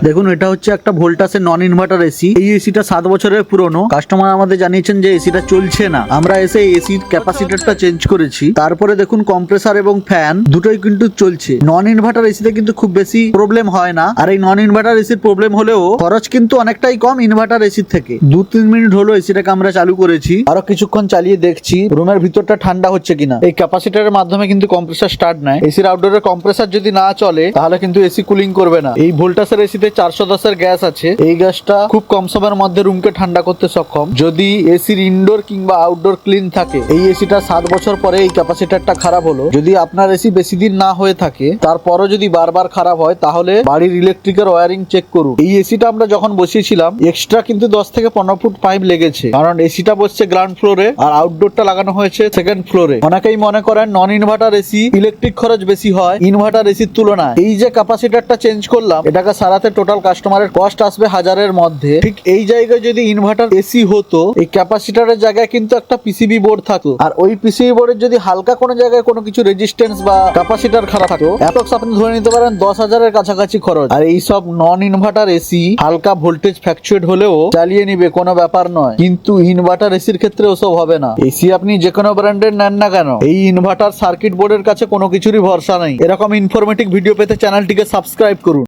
দেখুন এটা হচ্ছে একটা ভোল্টাসের নন ইনভার্টার এসি। এই এসিটা 7 বছরের পুরনো। কাস্টমার আমাদের জানিয়েছেন যে এসিটা চলছে না। আমরা এসে এসির ক্যাপাসিটরটা চেঞ্জ করেছি। তারপরে দেখুন কম্প্রেসার এবং ফ্যান দুটোই কিন্তু চলছে। নন ইনভার্টার এসিতে কিন্তু খুব বেশি প্রবলেম হয় না। আর এই নন ইনভার্টার এসির প্রবলেম হলেও খরচ কিন্তু অনেকটাই কম ইনভার্টার এসির থেকে। 2-3 মিনিট হলো এসিটাকে আমরা চালু করেছি, আরো কিছুক্ষণ চালিয়ে দেখছি রুমের ভিতরটা ঠান্ডা হচ্ছে কিনা। এই ক্যাপাসিটরের মাধ্যমে কিন্তু কম্প্রেসার স্টার্ট নেয়। এসির আউটডোরের কম্প্রেসার যদি না চলে তাহলে কিন্তু এসি কুলিং করবে না। এই ভোল্টাসের এসিতে 410 গ্যাস আছে। এই গ্যাসটা খুব কম সময়ের মধ্যে রুমকে ঠান্ডা করতে সক্ষম। যদি এসির ইনডোর কিংবা আউটডোর ক্লিন থাকে। এই এসিটা 7 বছর পরে এই ক্যাপাসিটরটা খারাপ হলো। যদি আপনার এসি বেশি দিন না হয়ে থাকে, তারপরও যদি বারবার খারাপ হয়, তাহলে বাড়ির ইলেকট্রিকের ওয়ারিং চেক করুন। এই এসিটা আমরা যখন বসিয়েছিলাম এক্সট্রা কিন্তু 10 থেকে 15 ফুট পাইপ লেগেছে, কারণ এসিটা বসছে গ্রাউন্ড ফ্লোরে আর আউটডোরটা লাগানো হয়েছে সেকেন্ড ফ্লোরে। অনেকেই মনে করেন নন ইনভার্টার এসি ইলেকট্রিক খরচ বেশি হয় ইনভার্টার এসির তুলনায়। এই যে ক্যাপাসিটরটা চেঞ্জ করলাম, এটাকে সারাতে টোটাল কাস্টমারের কস্ট আসবে 1000-এর মধ্যে। ঠিক এই জায়গায় যদি ইনভার্টার এসি হতো, এই ক্যাপাসিটরের জায়গায় কিন্তু একটা পিসিবি বোর্ড থাকতো। আর ওই পিসিবি বোর্ডের যদি হালকা কোনো জায়গায় কোনো কিছু রেজিস্ট্যান্স বা ক্যাপাসিটর খারাপ থাকতো, অ্যাপ্রক্স আপনি ধরে নিতে পারেন 10,000-এর কাছাকাছি খরচ। আর এই সব নন ইনভার্টার এসি হালকা ভোল্টেজ ফ্ল্যাকচুয়েট হলেও চালিয়ে নিবে, কোনো ব্যাপার নয়। কিন্তু ইনভার্টার এসির ক্ষেত্রে ওসব হবে না। এসি আপনি যে কোনো ব্র্যান্ডের নেন না কেন, এই ইনভার্টার সার্কিট বোর্ডের কাছে কোনো কিছুরই ভরসা নেই। এরকম ইনফরমেটিভ ভিডিও পেতে চ্যানেলটিকে সাবস্ক্রাইব করুন।